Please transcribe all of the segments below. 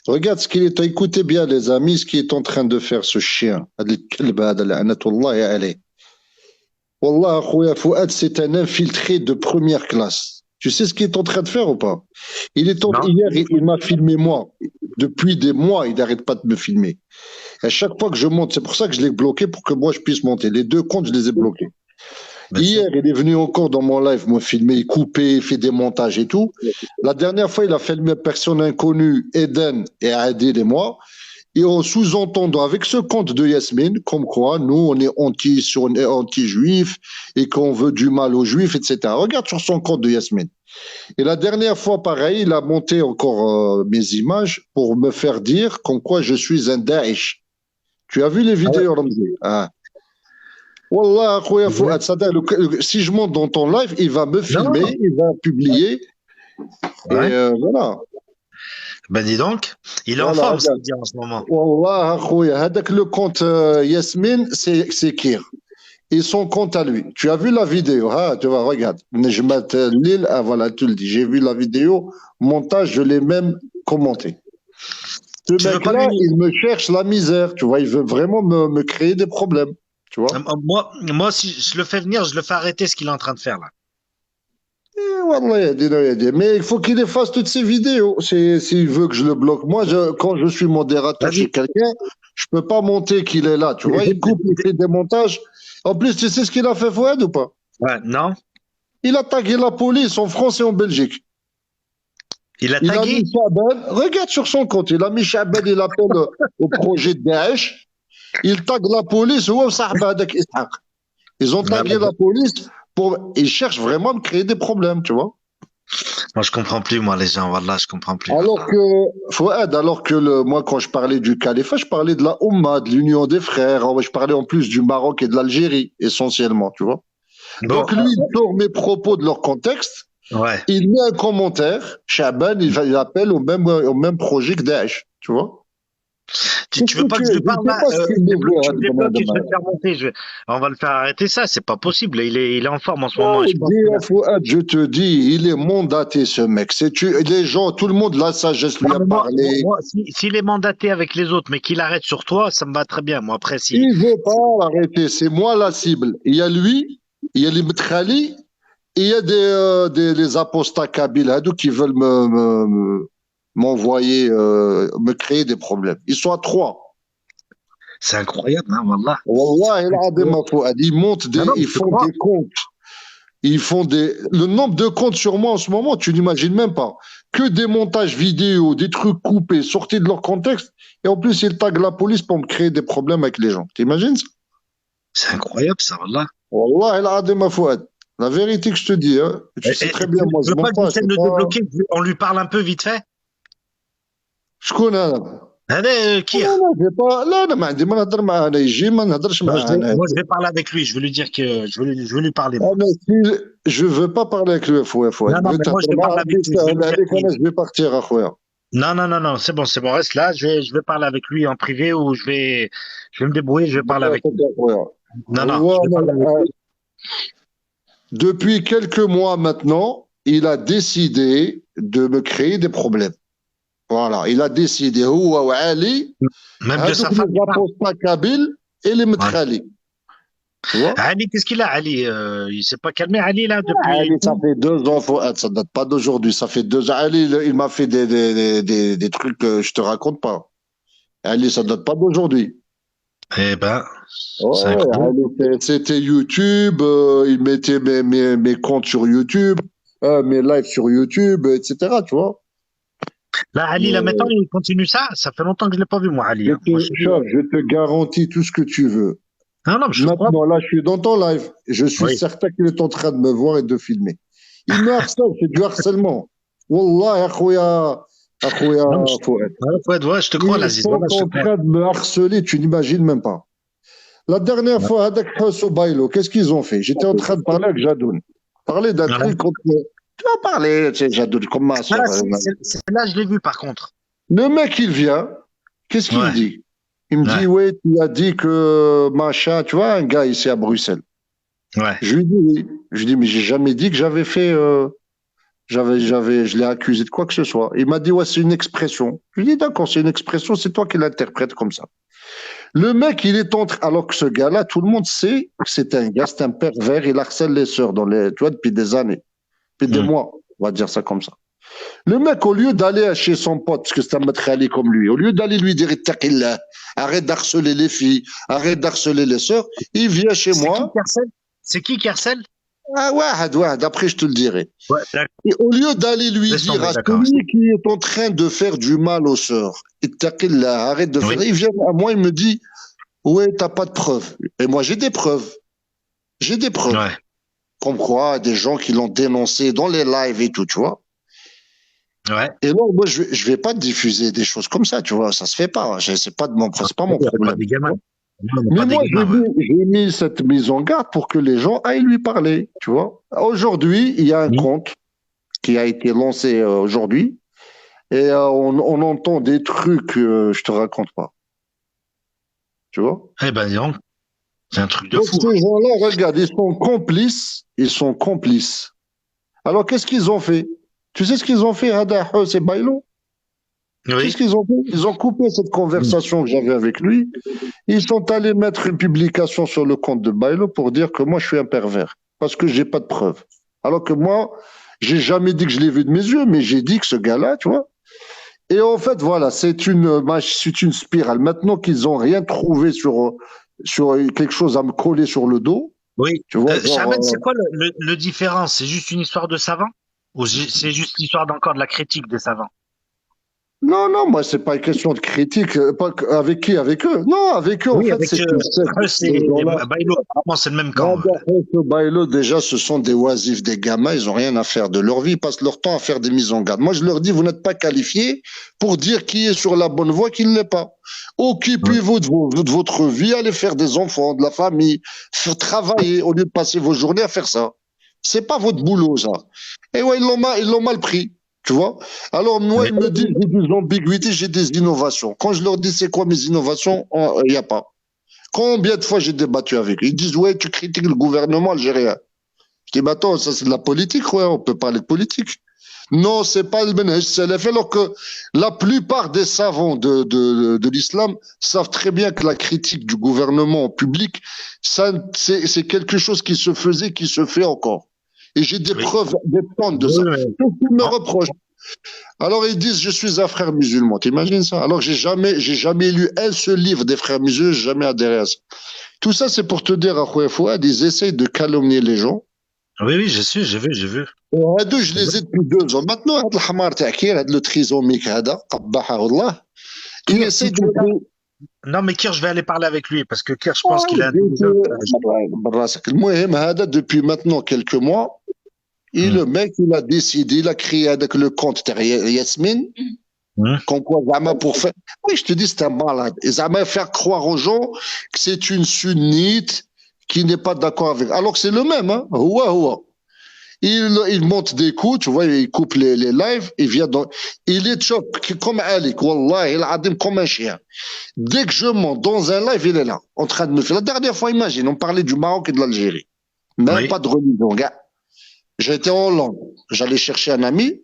Regarde ce qu'il est. Écoutez bien, les amis, ce qu'il est en train de faire, ce chien. هذا الكلب هذا لعنة الله عليه. Wallah, Akhoya Fouad, c'est un infiltré de première classe. Tu sais ce qu'il est en train de faire ou pas? Non. Hier, il m'a filmé moi. Depuis des mois, il n'arrête pas de me filmer. Et à chaque fois que je monte, c'est pour ça que je l'ai bloqué pour que moi je puisse monter. Les deux comptes, je les ai bloqués. Bien sûr. Hier, il est venu encore dans mon live me filmer, couper, fait des montages et tout. La dernière fois, il a filmé personne inconnue, Eden et Adil et moi. Et en sous-entendant avec ce compte de Yasmine, comme quoi nous, on est anti-juifs et qu'on veut du mal aux juifs, etc. Regarde sur son compte de Yasmine. Et la dernière fois, pareil, il a monté encore mes images pour me faire dire comme quoi je suis un Daesh. Tu as vu les Ah ouais. vidéos, Ramzi? Ah. Wallah, Akhoya Fouad, si je monte dans ton live, il va me filmer, Non. il va publier. Et Ouais. voilà. Ben dis donc, il est en Voilà, forme, ça regarde. veut dire en ce moment. Wallah, Akhoya, hadak le compte Yasmine, c'est Kir. Et son compte à lui. Tu as vu la vidéo, hein, tu vois, regarde. Nejmat Lille, ah, voilà, tu le dis. J'ai vu la vidéo, montage, je l'ai même commenté. Ce Tu veux pas mec-là, lui. il me cherche la misère, tu vois, il veut vraiment me créer des problèmes, tu vois. Moi, si je le fais venir, je le fais arrêter ce qu'il est en train de faire là. Wallah, yadina. Mais il faut qu'il efface toutes ces vidéos, s'il veut que je le bloque. Moi, quand je suis modérateur chez Vas-y. quelqu'un, je peux pas monter qu'il est là, tu vois. Il coupe, il fait des montages. En plus, tu sais ce qu'il a fait, Fouad, ou pas? Ouais, non. Il a tagué la police en France et en Belgique. Il a Il a mis tagué. Chaban, regarde sur son compte, il a mis Chaban, il appelle au projet de Daesh, il tague la police, ils ont Ouais, tagué la police, ils cherchent vraiment à me créer des problèmes, tu vois. moi, je comprends plus, moi, les gens. Wallah, je comprends plus. Alors Wallah. que, Fouad, moi, quand je parlais du califat, je parlais de la Oumma, de l'Union des frères, je parlais en plus du Maroc et de l'Algérie, essentiellement, tu vois. Bon, Donc lui, il sort mes propos de leur contexte, ouais. il met un commentaire, Chaban, il appelle au même projet que Daesh, tu vois. Tu Qu'est-ce veux que pas tu que es? je lui Je ne parle sais là? pas ce qu'il me veut, Tu hein, le le débloques et je vais bonhomme. le faire monter. On va le faire arrêter ça. C'est pas possible. Il est en forme en ce moment. Oh, Et je pense dis que. à Fouad, je te dis, il est mandaté, ce mec. Les gens, tout le monde, la sagesse lui Non, a mais parlé. s'il est mandaté avec les autres, mais qu'il arrête sur toi, ça me va très bien. Moi, après, si. Il veut pas arrêter, c'est moi la cible. Il y a lui, il y a les Mtrali, et il y a les apostats kabyles hein, qui veulent m'envoyer, me créer des problèmes. Ils sont à trois. C'est incroyable, hein, Wallah. Wallah, il a des Fouad. Non, non, mais Ils je te font crois. des comptes. Le nombre de comptes sur moi en ce moment, tu n'imagines même pas. Que des montages vidéo, des trucs coupés, sortis de leur contexte. Et en plus, ils taguent la police pour me créer des problèmes avec les gens. T'imagines ça? C'est incroyable, ça, Wallah. Wallah, il a des Fouad. La vérité que je te dis, hein, tu sais très bien, moi, Tu je veux mens pas que pas. j'essaie de C'est le pas. débloquer? On lui parle un peu vite fait? Je connais. Non, Allez, non, Kir. non, j'ai pas. Là, non, ما عندي ما نهضر معاه أنا يجي ما نهضرش معاه أنا. Moi, je vais parler avec lui. Je vais lui dire que je vais lui parler, moi. أنا je veux pas parler avec lui, Fouad. Non, non, بغيت mais moi, je تهضر vais معاه parler avec عرفتي lui. Je vais lui سهل dire عليك qu'il. أنا je vais partir أخويا. Non, non, non, non, c'est bon, reste là. Je vais parler avec lui en privé ou je vais me débrouiller. Je vais parler avec lui. أخويا. Non, non, هو je vais parler avec lui. depuis quelques mois maintenant, il a décidé de me créer des problèmes. Voilà, il a décidé, هو وعلي, Même de هذوك sa femme, les il parle. apostats kabyles et les Ouais. Mtrali. Tu vois? Ali, qu'est-ce qu'il a, Ali? Il s'est pas calmé, Ali, là, depuis. Ali, ça fait 2 ans, Fouad, ça date pas d'aujourd'hui, ça fait 2 ans. Ali, il m'a fait des trucs que je te raconte pas. Ali, ça date pas d'aujourd'hui. Eh ben, c'est Ouais, incroyable. Ali, c'était YouTube, il mettait mes comptes sur YouTube, mes lives sur YouTube, etc., tu vois. Là, Ali, là, maintenant, Euh, il continue ça. Ça fait longtemps que je l'ai pas vu, moi, Ali, hein. Moi, je te garantis tout ce que tu veux. non, non, je te crois. Maintenant, là, je suis dans ton live. Je suis Oui. certain qu'il est en train de me voir et de filmer. Il me harcèle, c'est du harcèlement. Wallah, akhoya Non, Fouad. ouais, je te crois, Ils l'Aziz. sont Voilà, en super. train de me harceler, tu n'imagines même pas. La dernière fois, Hadak Hasso Bailo, qu'est-ce qu'ils ont fait? J'étais en train de parler avec Jadoun. Parler d'un Voilà. truc contre. Tu vas parler, tu sais, Jadoun, comme ma soeur. Voilà, là, je l'ai vu, par contre. Le mec, il vient, qu'est-ce qu'il me Ouais, dit? Il me ouais, dit, ouais, tu as dit que machin, tu vois, un gars ici à Bruxelles. ouais. Je lui dis, oui. Je lui dis, mais j'ai jamais dit que j'avais fait Je l'ai accusé de quoi que ce soit. Il m'a dit, ouais, c'est une expression. Je lui ai dit, d'accord, c'est une expression, c'est toi qui l'interprètes comme ça. Le mec, il est entre, alors que ce gars-là, tout le monde sait que c'est un gars, c'est un pervers, il harcèle les sœurs tu vois, depuis des années, depuis des mois, on va dire ça comme ça. Le mec, au lieu d'aller chez son pote, parce que c'est un maître Ali comme lui, au lieu d'aller lui dire, Ittaqillah, arrête d'harceler les filles, arrête d'harceler les sœurs, il vient chez moi. C'est qui qui harcèle? Ah ouais, après je te le dirai. Ouais, et au lieu d'aller lui dire à celui qui est en train de faire du mal aux sœurs, Ittaqillah, arrête de faire, il vient à moi, il me dit, ouais, t'as pas de preuves. Et moi, j'ai des preuves. J'ai des preuves. Ouais. Comme quoi, des gens qui l'ont dénoncé dans les lives et tout, tu vois. Ouais. Et là, moi, je vais pas diffuser des choses comme ça, tu vois. Ça se fait pas. C'est pas mon problème. Mais moi, j'ai mis cette mise en garde pour que les gens aillent lui parler, tu vois. Aujourd'hui, il y a un compte qui a été lancé aujourd'hui et on entend des trucs, je te raconte pas. Tu vois? Eh ben, disons, c'est un truc de donc, fou. Ces gens-là, regarde, ils sont complices. Ils sont complices. Alors, qu'est-ce qu'ils ont fait? Tu sais ce qu'ils ont fait, Hada, c'est Bailo? Oui. Qu'est-ce qu'ils ont fait? Ils ont coupé cette conversation que j'avais avec lui. Ils sont allés mettre une publication sur le compte de Bailo pour dire que moi, je suis un pervers. Parce que j'ai pas de preuves. Alors que moi, j'ai jamais dit que je l'ai vu de mes yeux, mais j'ai dit que ce gars-là, tu vois. Et en fait, voilà, c'est une spirale. Maintenant qu'ils ont rien trouvé sur quelque chose à me coller sur le dos. Oui. Tu vois, Charmaine, c'est quoi le différence? C'est juste une histoire de savant? Ou c'est juste l'histoire d'encore de la critique des savants? Non, moi, c'est pas une question de critique. Avec qui? Avec eux? Non, avec eux, oui, en fait, c'est Bailo, apparemment, c'est le même camp. Bailo, déjà, ce sont des oisifs, des gamins, ils ont rien à faire de leur vie, ils passent leur temps à faire des mises en garde. Moi, je leur dis, vous n'êtes pas qualifiés pour dire qui est sur la bonne voie, qui ne l'est pas. Occupez-vous de votre vie, allez faire des enfants, de la famille, travailler, au lieu de passer vos journées à faire ça. C'est pas votre boulot, ça. Et ouais, ils l'ont mal pris. Tu vois? Alors, moi, ils me disent, j'ai des ambiguïtés, j'ai des innovations. Quand je leur dis, c'est quoi mes innovations? Il n'y a pas. Combien de fois j'ai débattu avec eux? Ils disent, ouais, tu critiques le gouvernement algérien. Je dis, mais attends, ça c'est de la politique, ouais, on peut parler de politique. Non, c'est pas le Manhaj Salaf, alors que la plupart des savants de l'islam savent très bien que la critique du gouvernement en public, c'est quelque chose qui se faisait, qui se fait encore. Et j'ai des preuves, des tonnes de ça. Tout me reproche. Alors ils disent, je suis un frère musulman. T'imagines ça? Alors j'ai jamais lu un seul livre des frères musulmans, j'ai jamais adhéré à ça. Tout ça, c'est pour te dire, à Fouad, ils essayent de calomnier les gens. Oui, j'ai vu. Je les ai depuis 2 ans. Maintenant, le trisomique, il essaie de... Non, mais Kirsch, je vais aller parler avec lui parce que Kirsch, je pense qu'il a. Depuis maintenant quelques mois, et le mec, il a décidé, il a créé avec le compte derrière Yasmine, comme quoi, pour faire. Oui, je te dis, c'est un malade. Et ça va faire croire aux gens que c'est une sunnite qui n'est pas d'accord avec. Alors que c'est le même, hein. Il monte des coups, tu vois, il coupe les lives, il est choc, comme Alik, wallah, il a comme un chien. Dès que je monte dans un live, il est là, en train de me faire. La dernière fois, imagine, on parlait du Maroc et de l'Algérie. Même pas de religion, gars. J'étais en Hollande, j'allais chercher un ami,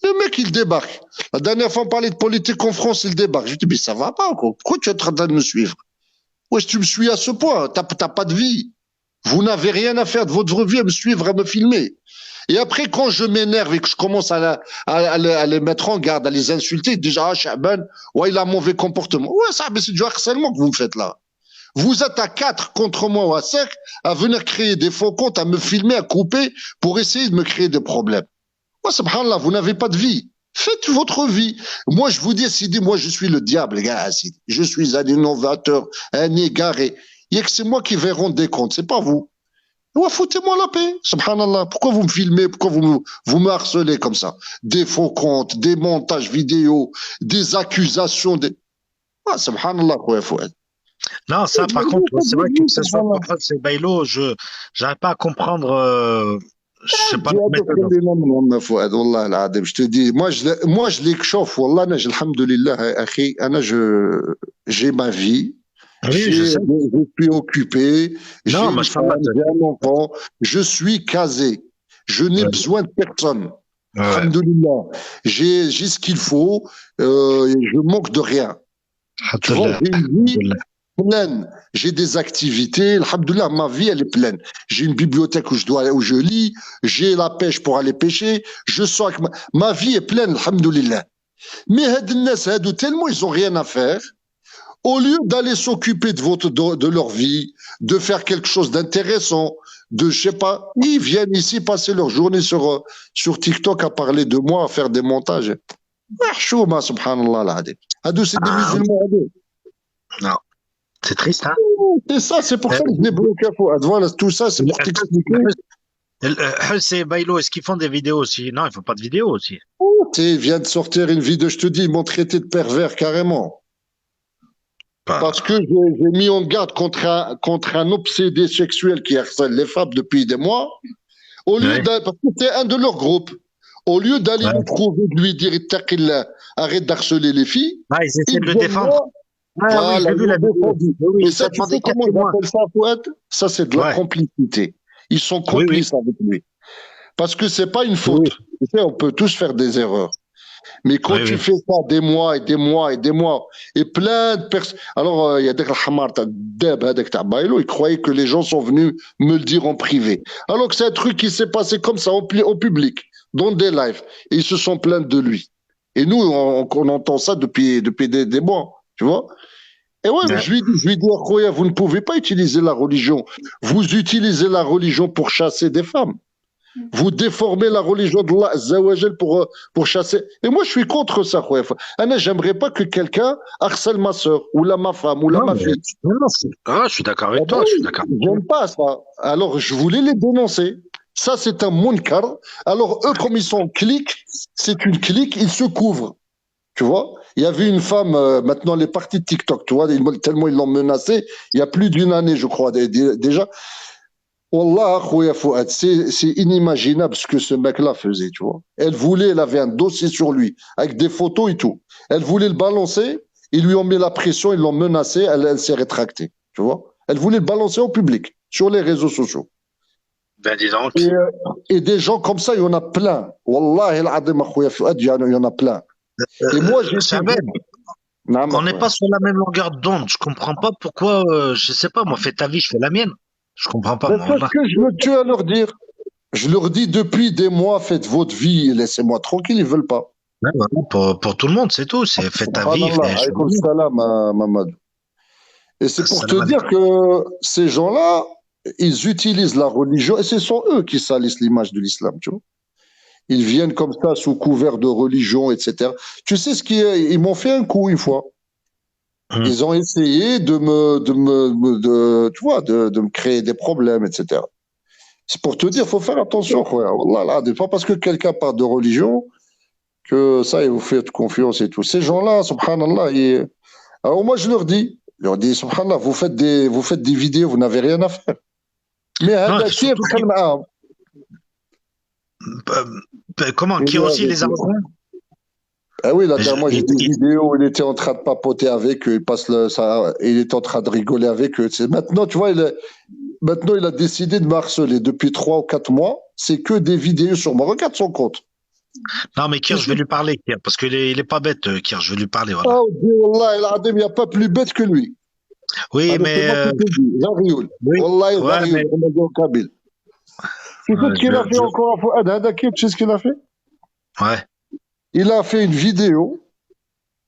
le mec, il débarque. La dernière fois, on parlait de politique en France, il débarque. Je dis, mais ça va pas, quoi. Pourquoi tu es en train de me suivre? Ouais, tu me suis à ce point, t'as pas de vie. Vous n'avez rien à faire de votre vie à me suivre, à me filmer. Et après, quand je m'énerve et que je commence à les mettre en garde, à les insulter, déjà, Chaban, ouais, il a un mauvais comportement. Ouais, ça, mais c'est du harcèlement que vous me faites là. Vous êtes à 4 contre moi ou à 5 à venir créer des faux comptes, à me filmer, à couper pour essayer de me créer des problèmes. Ouais, subhanallah, vous n'avez pas de vie. Faites votre vie. Moi, je vous dis, Sidi, moi, je suis le diable, les gars, Sidi. Je suis un innovateur, un égaré. Il y a que c'est moi qui vais rendre des comptes, c'est pas vous. Ouais, foutez-moi la paix, subhanallah. Pourquoi vous me filmez? Pourquoi vous me harcelez comme ça? Des faux comptes, des montages vidéo, des accusations. Ah, subhanallah, quoi, Fouad. Non, ça, par contre, c'est vrai que ce soit pour c'est Bailo, j'arrive pas à comprendre. Je sais pas je te dis, moi, je l'échauffe, wallah, alhamdulillah, j'ai ma vie. Oui, je suis occupé, j'ai un enfant, je suis casé, je n'ai besoin de personne. Ouais. Alhamdoulilah. J'ai ce qu'il faut. Je manque de rien. Tu vois, Alhamdoulilah. j'ai une vie Alhamdoulilah. pleine. J'ai des activités. Alhamdoulilah, ma vie, elle est pleine. J'ai une bibliothèque où je lis. J'ai la pêche pour aller pêcher. Je sors avec ma vie est pleine, alhamdoulilah. Mais tellement ils ont rien à faire. Au lieu d'aller s'occuper de leur vie, de faire quelque chose d'intéressant, je sais pas, ils viennent ici passer leur journée sur TikTok à parler de moi, à faire des montages. Chouma, subhanallah, c'est des Ah, musulmans. non. C'est triste, hein? C'est ça, c'est pour Euh, ça que je n'ai bloqué. Voilà, tout ça, c'est pour t'expliquer. C'est Bailo, est-ce qu'ils font des vidéos aussi? Non, ils font pas de vidéos aussi. Il vient de sortir une vidéo, je te dis, ils m'ont traité de pervers carrément. Parce que j'ai mis en garde contre un obsédé sexuel qui harcèle les femmes depuis des mois, Ouais. parce que c'est un de leurs groupes. Au lieu d'aller Ouais. lui prouver, de lui dire, Ittaqillah, arrête d'harceler les filles, Ah, ils essaient ils de le viennent défendre. voir, Ah oui, voilà, je l'ai ils vu l'ont la vidéo. défendu. Oui, oui, Et il ça, t'a tu demandé sais comment 4 ils témoins. appellent ça, Fouad? Ça, c'est de la Ouais. complicité. Ils sont Oui, oui. complices avec lui. Parce que c'est pas une Oui, faute. Tu sais, on peut tous faire des erreurs. Mais quand oui, tu oui. fais ça des mois et des mois et des mois, et plein de personnes. Alors, il y a des Hamar, Deb, il croyait que les gens sont venus me le dire en privé. Alors que c'est un truc qui s'est passé comme ça au public, dans des lives. Et ils se sont plaints de lui. Et nous, on entend ça depuis des mois, tu vois. Et ouais, Ouais. je lui dis, Akhoya, vous ne pouvez pas utiliser la religion. Vous utilisez la religion pour chasser des femmes. Vous déformez la religion d'Allah Azzawajal pour chasser. Et moi, je suis contre ça, Akhoya. Anna, j'aimerais pas que quelqu'un harcèle ma soeur, ou ma femme, ou Non, ma mais fille. non, je suis d'accord Ah avec ben toi. Je suis oui, d'accord avec toi. j'aime pas ça. Alors, je voulais les dénoncer. Ça, c'est un munkar. Alors, eux, comme ils sont en clique, c'est une clique, ils se couvrent. Tu vois, il y avait une femme, maintenant elle est partie de TikTok, tu vois, tellement ils l'ont menacée, il y a plus d'une année, je crois, déjà. Wallah, Khouya Fouad, c'est inimaginable ce que ce mec-là faisait, tu vois. Elle avait un dossier sur lui, avec des photos et tout. Elle voulait le balancer, ils lui ont mis la pression, ils l'ont menacé, elle s'est rétractée, tu vois. Elle voulait le balancer au public, sur les réseaux sociaux. Ben, dis donc. Et des gens comme ça, il y en a plein. Wallah, Khouya Fouad, il y en a plein. Et moi, j'étais... Saben, Non, on n'est Khouya. pas sur la même longueur d'onde. Je comprends pas pourquoi, je sais pas, moi, fais ta vie, je fais la mienne. Je comprends pas, Mais moi. c'est ce que je me tue à leur dire. Je leur dis depuis des mois, faites votre vie et laissez-moi tranquille, ils veulent pas. Ouais, voilà, pour tout le monde, c'est tout. C'est fais ta vie, Subhanallah, fais, je fais la alaykoum mienne. salam, Mamadou. Et c'est pour te Salam dire alaikum. que ces gens-là, ils utilisent la religion et ce sont eux qui salissent l'image de l'islam, tu vois. Ils viennent comme ça sous couvert de religion, etc. Tu sais ce qui est, ils m'ont fait un coup une fois. Hum. Ils ont essayé tu vois, de me créer des problèmes, etc. C'est pour te dire, faut faire attention, quoi. Wallah, là, pas parce que quelqu'un parle de religion que ça, ils vous faites confiance et tout. Ces gens-là, subhanallah, alors moi, je leur dis, subhanallah, vous faites des vidéos, vous n'avez rien à faire. Mais Non, هذا كيف surtout دخل معاهم comment, qui aussi les a rejoints? Ah oui, la Je- dernière, moi, j'ai il- des il- vidéos où il était en train de papoter avec eux, il est en train de rigoler avec eux. Maintenant, tu vois, maintenant, il a décidé de me harceler depuis 3 ou 4 mois. C'est que des vidéos sur moi. Regarde son compte. Non, mais Kir, je vais lui parler, Kir, parce il est pas bête, Kir, je vais lui parler, voilà. Ah, Wallah, il n'y a pas plus bête que lui. Oui, Ah, mais c'est mais, moi qui te le dis. Zarioul. oui, Wallah, ouais, Zarioul, mais, comme on dit en kabyle. Tu sais ce qu'il a fait encore à Fouad Hadaki, tu sais ce qu'il a fait? ouais, Il a fait une vidéo,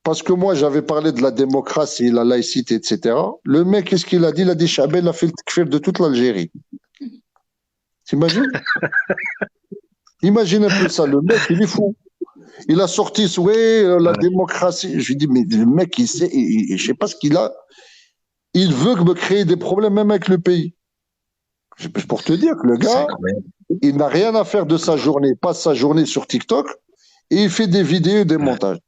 parce que moi, j'avais parlé de la démocratie, la laïcité, etc. Le mec, qu'est-ce qu'il a dit? Il a dit, Chabel il a fait le takfir de toute l'Algérie. T'imagines? Imagine un peu ça. Le mec, il est fou. Il a sorti, ouais, la ouais. démocratie. Je lui dis, mais le mec, il sait, je sais pas ce qu'il a. Il veut me créer des problèmes, même avec le pays. Pour te dire que le C'est gars, incroyable. il n'a rien à faire de sa journée. Il passe sa journée sur TikTok et il fait des vidéos et des Ouais. montages.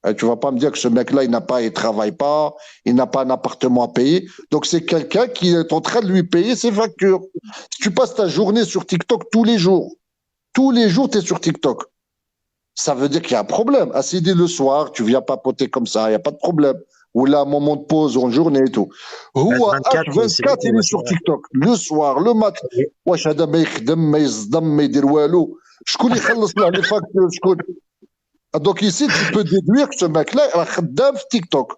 Et tu vas pas me dire que ce mec-là, il travaille pas, il n'a pas un appartement à payer. Donc c'est quelqu'un qui est en train de lui payer ses factures. Si tu passes ta journée sur TikTok tous les jours, tu es sur TikTok. Ça veut dire qu'il y a un problème. Assidé le soir, tu viens papoter comme ça, il n'y a pas de problème. Ou là, un moment de pause en journée et tout. Houa, H24, c'est H24, il est sur TikTok. Le soir, le matin. Wesh, hada ma yakhdem, ma يصدم, ma يدير والو. شكون يخلص له لي فاكتور شكون. Donc ici, tu peux déduire que ce mec-là, il a khaddam في TikTok.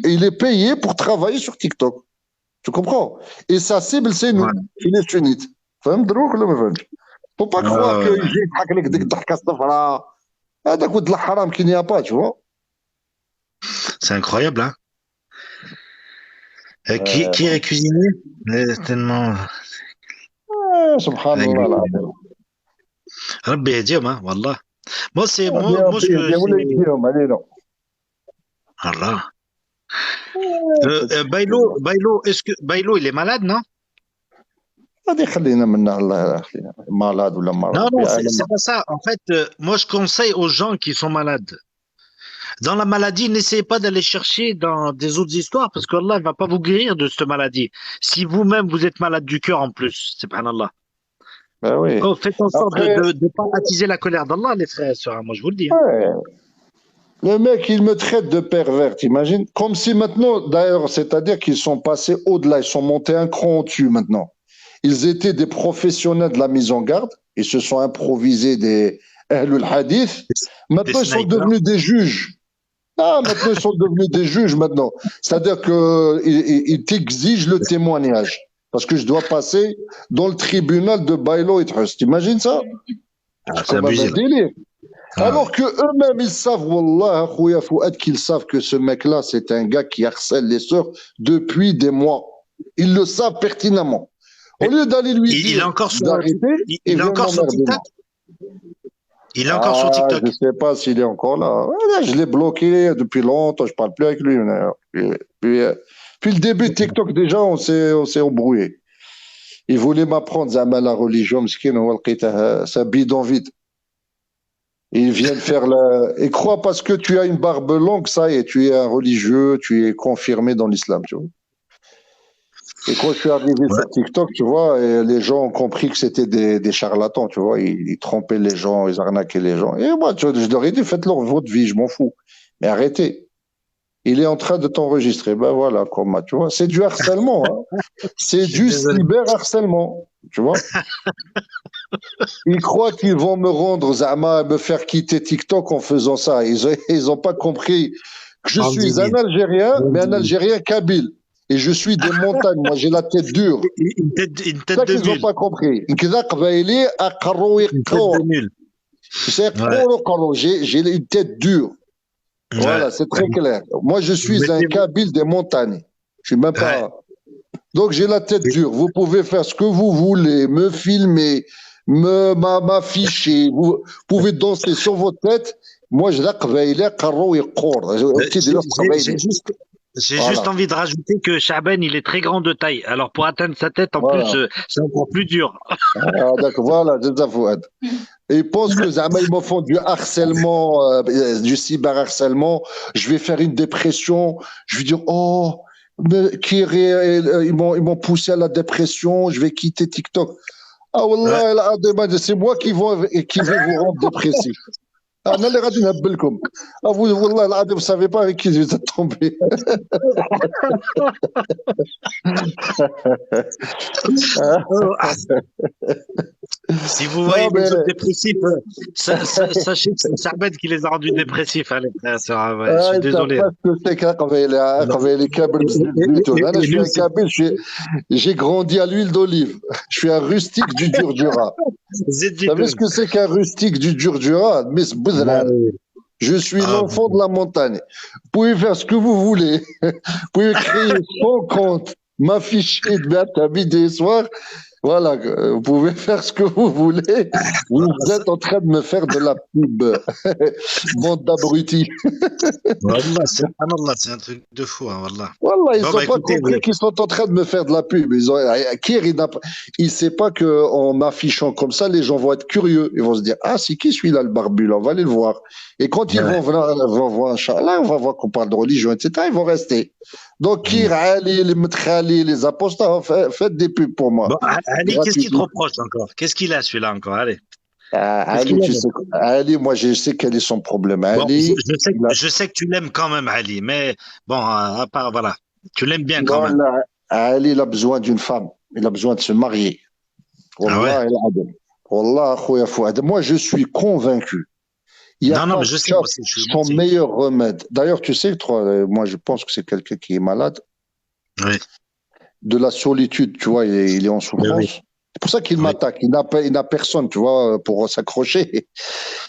Il est payé pour travailler sur TikTok. Tu comprends? Et sa cible, c'est nous, Ouais. les sunnites. فهمت دروك ولا ما فهمتش؟ Faut pas croire Ouais, qu'il ouais. يضحك لك ديك الضحكه الصفراء. هذاك ولد الحرام qu'il n'y a pas, tu vois. C'est incroyable, hein? Qui a cuisiné? Tellement. سبحان الله العظيم. ربي يهديهم ها والله. Moi, c'est moi, يا moi, ربي يهديهم ولا c'est. يهديهم علينا. Allah. Bailo, est-ce que Bailo, il est malade, non? غادي يخلينا منها الله يخلينا مالاد ولا Non, مرض non, يا c'est pas ça. En fait, moi, je conseille aux gens qui sont malades. Dans la maladie, n'essayez pas d'aller chercher dans des autres histoires parce qu'Allah ne va pas vous guérir de cette maladie. Si vous-même, vous êtes malade du cœur en plus, subhanallah. Ben oui. Oh, faites en sorte Après, de pas attiser la colère d'Allah, les frères et sœurs, hein. Moi, je vous le dis, hein. ouais, le mec, il me traite de pervers, t'imagines? Comme si maintenant, d'ailleurs, c'est-à-dire qu'ils sont passés au-delà, ils sont montés un cran au-dessus maintenant. Ils étaient des professionnels de la mise en garde, ils se sont improvisés des Ahlul Hadith. Des Maintenant, ils sont snipers. devenus des juges. Ah, maintenant, ils sont devenus des juges maintenant. C'est-à-dire qu'ils t'exigent le témoignage. Parce que je dois passer dans le tribunal de Bailo et Trust. T'imagines ça? Ah, C'est c'est quand même abusé. un délire. Ah, Alors que eux-mêmes, ils savent, Wallah, Khouya Fouad, qu'ils savent que ce mec-là, c'est un gars qui harcèle les sœurs depuis des mois. Ils le savent pertinemment. Au lieu d'aller lui il est dire encore sur, d'arrêter, il ils est viennent encore sur m'emmerder. TikTok? Il est encore sur Ah, TikTok. je sais pas s'il est encore là. Voilà, je l'ai bloqué depuis longtemps, je parle plus avec lui. Puis le début de TikTok, déjà, on s'est embrouillé. Il voulait m'apprendre Zama la religion, m'skin, c'est un bidonville. Ils viennent faire la. Et crois parce que tu as une barbe longue, ça y est, tu es un religieux, tu es confirmé dans l'islam, tu vois. Et quand je suis arrivé Ouais. sur TikTok, tu vois, et les gens ont compris que c'était des charlatans, tu vois. Ils trompaient les gens, ils arnaquaient les gens. Et moi, tu vois, je leur ai dit, faites-leur votre vie, je m'en fous. Mais arrêtez. Il est en train de t'enregistrer. Ben voilà, comment, tu vois. C'est du harcèlement, hein. Je C'est suis du désolé. cyberharcèlement, tu vois. Ils croient qu'ils vont me rendre Zama, me faire quitter TikTok en faisant ça. Ils ont pas compris que je suis un Algérien, mais un Algérien kabyle. Et je suis des montagnes. Moi, j'ai la tête dure. Une C'est tête ça de qu'ils n'ont mule. pas compris. كذا قبايلي أقروا Une tête يقروا. de mule. C'est Ouais. قروا. J'ai une tête dure. Voilà, Ouais. c'est très clair. Moi, je suis un Mettez- kabyle des montagnes. Je suis même Ouais. pas. Donc, j'ai la tête dure. Vous pouvez faire ce que vous voulez, me filmer, m'afficher. Vous pouvez danser sur votre tête. Moi, je l'aqbaïli قروا يقور. J'ai Voilà. juste envie de rajouter que Chaben, il est très grand de taille. Alors pour atteindre sa tête, en Voilà. plus, c'est encore plus dur. Ah, d'accord, voilà, c'est ça, Fouad. Et ils pensent que Zama, ils me font du harcèlement, du cyberharcèlement. Je vais faire une dépression. Je vais dire, oh, mais ils m'ont poussé à la dépression. Je vais quitter TikTok. Ah, wallah, c'est moi qui vais vous rendre dépressif. أنا اللي غادي نهبلكم. والله العظيم vous savez pas avec qui vous êtes tombé. Si vous voyez Non, mais- les autres dépressifs, sachez que c'est Chaben qui les a rendus dépressifs, hein, les frères et sœurs, hein. Ouais, je Ah, suis ils savent désolé. pas ce que c'est qu'un قبيلي كابر بزاف. أنا je suis un kabyle, j'ai grandi à l'huile d'olive. Je suis un rustique du Durdura. Vous savez ce que c'est qu'un rustique du Durdura? Miss Bouzran. Je suis Ah, l'enfant de la montagne. Vous pouvez faire ce que vous voulez. Vous pouvez créer son compte, m'afficher de habiller des soirs. Voilà, vous pouvez faire ce que vous voulez. Vous êtes en train de me faire de la pub. Bande d'abrutis. Wallah, c'est un truc de fou, hein, wallah. Voilà, ils Bon, n'ont bah, pas écoutez, compris qu'ils sont en train de me faire de la pub. Kir, il ne sait pas qu'en m'affichant comme ça, les gens vont être curieux. Ils vont se dire, ah, c'est qui celui-là, le barbu, là? On va aller le voir. Et quand ils vont voir, Inch'Allah, on va voir qu'on parle de religion, etc., ils vont rester. Donc, Kir, Ali, les Mtkhali, les apostats, faites des pubs pour moi. Bon, Ali, qu'est-ce qu'il te reproche encore? Qu'est-ce qu'il a, celui-là, encore? Allez. Ali, tu sais, Ali, moi, je sais quel est son problème. Bon, Ali, je sais que tu l'aimes quand même, Ali, mais bon, à part, voilà, tu l'aimes bien quand non, même. là, Ali, il a besoin d'une femme. Il a besoin de se marier. Ah ouais? Wallah, Wallah, Khouya Fouad, moi je suis convaincu. Il n'y a Non, pas mais je sais, qu'un moi aussi, je suis son aussi. meilleur remède. D'ailleurs, tu sais, toi, moi je pense que c'est quelqu'un qui est malade. Oui, De la solitude, tu vois, il est en oui, oui, souffrance. C'est pour ça qu'il oui. m'attaque. Il n'a personne, tu vois, pour s'accrocher.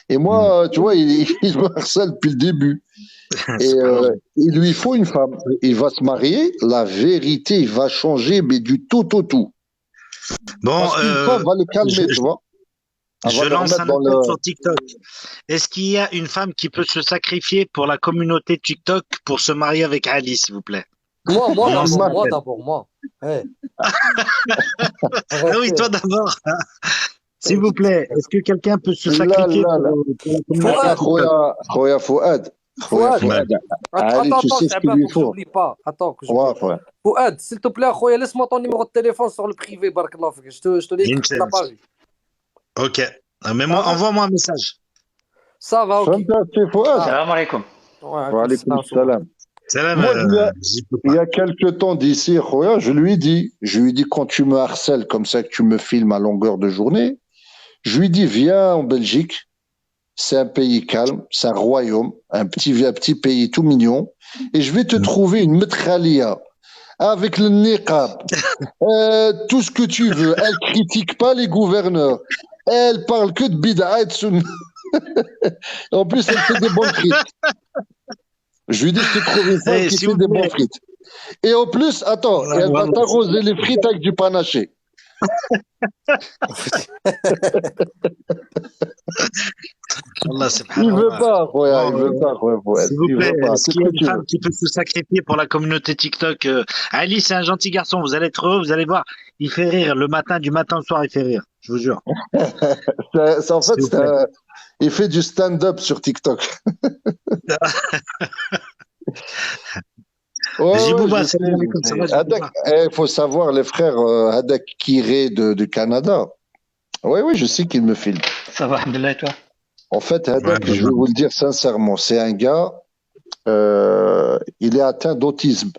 Et Hmm. moi, tu vois, il me harcèle depuis le début. Et Subhanallah. il lui faut une femme. Il va se marier. La vérité, il va changer, mais du tout au tout. Bon, Parce qu'une femme va le je, calmer, tu vois. Elle va je le lance remettre un dans appel le. sur TikTok. Est-ce qu'il y a une femme qui peut se sacrifier pour la communauté TikTok pour se marier avec Ali, s'il vous plaît? Moi On lance d'abord, un moi appel. d'abord, moi. Eh, Ah oui, arrêtez. toi d'abord. S'il vous plaît, est-ce que quelqu'un peut se Là, sacrifier là, là. pour la communauté Fouad, TikTok? Khoya Fouad. Khoya Fouad. Ouais. Fouad. Ali, tu sais ce qu'il Chaban, lui pour que faut. j'oublie pas. Attends, que j'oublie Ouais, pas. ouais. Fouad, s'il te plaît, Khoya, laisse-moi ton numéro de téléphone sur le privé, Barakallah fik. Je te l'ai écrit, tu l'as Inch'Allah. pas vu. Ok. Mais Ça moi, va? envoie-moi un message. Ça va, ok. فهمت يا فؤاد. Ah, السلام عليكم. ouais, وعليكم السلام. Salam, Moi, j'y peux il pas. y a quelques temps d'ici, Khoya, je lui ai dit, quand tu me harcèles comme ça, que tu me filmes à longueur de journée, je lui dis, viens en Belgique, c'est un pays calme, c'est un royaume, un petit pays tout mignon, et je vais te trouver une metralia avec le niqab, tout ce que tu veux. Elle critique pas les gouverneurs, elle parle que de bid'a et de sunna. En plus, elle fait des bonnes frites. Je lui dis, je te trouve une femme Eh, qui s'il fait vous des bonnes plaît. frites. Et en plus, attends, Voilà, elle va voilà. t'arroser les frites avec du panaché. Allah, Il veut subhanallah. pas, Khoya, il Bon, veut pas, Khoya Fouad. s'il vous Il plaît, veut pas. est-ce Qu'est-ce qu'il y a que une tu veux? femme qui peut se sacrifier pour la communauté TikTok? Ali, c'est un gentil garçon. Vous allez être heureux, vous allez voir. Il fait rire. Le matin, du matin au soir, il fait rire. Je vous jure. En fait, S'il vous plaît. il fait du stand-up sur TikTok. Ouais, Jibouba, je sais, salam alaikum. je Ça sais. va, Jibouba? Il faut savoir, les frères Hadak Kiré du Canada. Oui, oui, je sais qu'il me filme. Ça va, Alhamdulillah, et toi? En fait, Ouais, Hadak, je voilà. vais vous le dire sincèrement, c'est un gars, il est atteint d'autisme.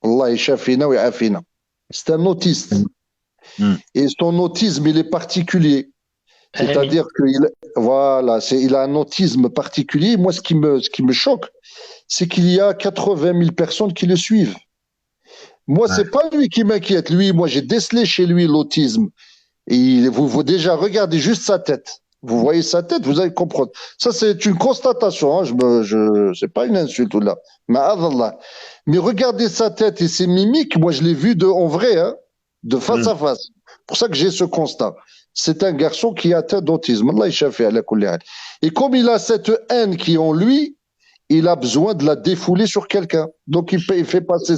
Allah yashafina wa yafina. C'est un autiste. Mm. Et son autisme, il est particulier. C'est-à-dire il a un autisme particulier. Moi, ce qui me choque, c'est qu'il y a 80 000 personnes qui le suivent. Moi, Ouais. c'est pas lui qui m'inquiète. Moi, j'ai décelé chez lui l'autisme. Et vous déjà regardez juste sa tête. Vous voyez sa tête, vous allez comprendre. Ça, c'est une constatation. Hein. C'est pas une insulte là. Mais regardez sa tête et ses mimiques. Moi, je l'ai vu en vrai, hein, de face Mm. à face. C'est pour ça que j'ai ce constat. C'est un garçon qui est atteint d'autisme. Allah yashafi ala kulli hal. Et comme il a cette haine qui est en lui, il a besoin de la défouler sur quelqu'un. Donc, il fait passer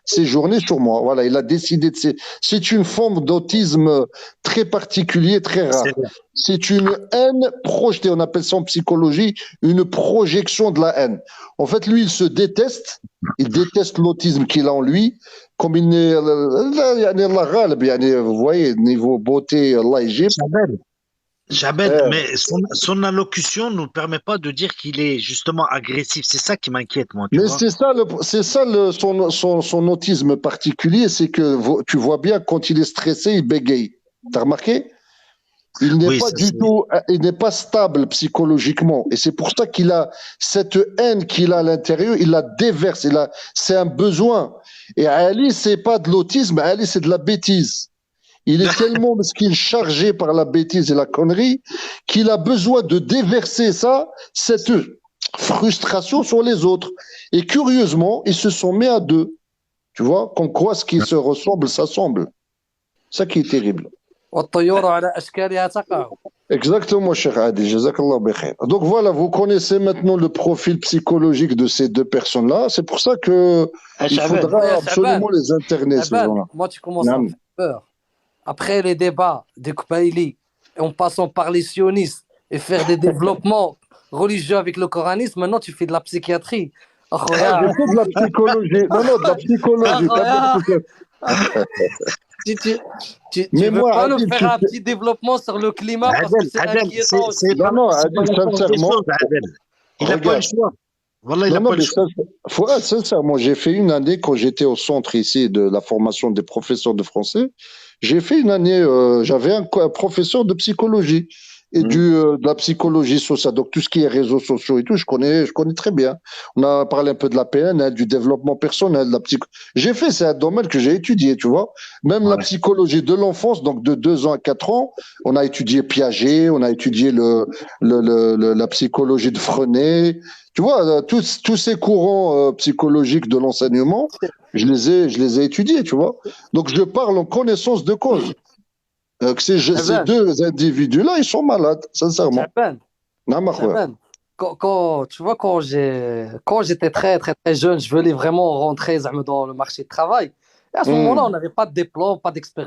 ses journées sur moi. Voilà, il a décidé de... C'est une forme d'autisme très particulier, très rare. C'est bien. C'est une haine projetée. On appelle ça en psychologie une projection de la haine. En fait, lui, il se déteste. Il déteste l'autisme qu'il a en lui. Comme il n'est... Vous voyez, niveau beauté, Allah yajib. Jabed, mais son allocution ne nous permet pas de dire qu'il est justement agressif. C'est ça qui m'inquiète, moi, tu Mais vois. c'est ça son autisme particulier, c'est que tu vois bien quand il est stressé, il bégaye. T'as remarqué? Il n'est Oui, pas ça, du tout, il n'est pas stable psychologiquement. Et c'est pour ça qu'il a cette haine qu'il a à l'intérieur, il la déverse. C'est un besoin. Et Ali, c'est pas de l'autisme, Ali, c'est de la bêtise. Il est tellement chargé par la bêtise et la connerie qu'il a besoin de déverser cette frustration sur les autres. Et curieusement, ils se sont mis à deux. Tu vois, comme quoi ce qui se ressemble s'assemble. Ça qui est terrible. والطيور على أشكالها تقع. Exactement, cher Adi. Jazakallah bi khair. Donc voilà, vous connaissez maintenant le profil psychologique de ces deux personnes-là. C'est pour ça que il Chaban, faudra Ouais, absolument les interner, ces Shaban, gens-là. moi tu commences à me Naam. faire peur. Après les débats des Kbaili, en passant par les sionistes et faire des développements religieux avec le coranisme, maintenant tu fais de la psychiatrie. Ah, Akhoya, je fais de la psychologie. Non, non, de la psychologie. Pas de la Akhoya, psychiatrie. tu Mais veux moi, pas nous Adil, faire un petit développement sur le climat parce que Adel, c'est Adel, inquiétant aussi. Non, non, c'est pas Adil, la force des sincèrement, choses, Adel. Il n'a pas le regarde. choix. Wallah, il Non, n'a non, pas le mais choix. ça, faut, ah, sincèrement, j'ai fait une année quand j'étais au centre ici de la formation des professeurs de français. J'ai fait une année, j'avais un professeur de psychologie et Hmm. de la psychologie sociale. Donc, tout ce qui est réseaux sociaux et tout, je connais très bien. On a parlé un peu de la PNL, du développement personnel, de la psycho. J'ai fait, c'est un domaine que j'ai étudié, tu vois. Même la Ouais. psychologie de l'enfance, donc de 2 ans à 4 ans, on a étudié Piaget, on a étudié la psychologie de Freinet. Tu vois, tous ces courants psychologiques de l'enseignement, je les ai étudiés, tu vois. Donc, je parle en connaissance de cause. Que ces Chaban, deux individus-là, ils sont malades, sincèrement. Chaban, Non, ma chouette. Chaban. Tu vois, quand j'étais très, très, très jeune, je voulais vraiment rentrer z'ama, dans le marché du travail. Et à ce moment-là, Hmm. on n'avait pas de diplôme, pas d'expérience.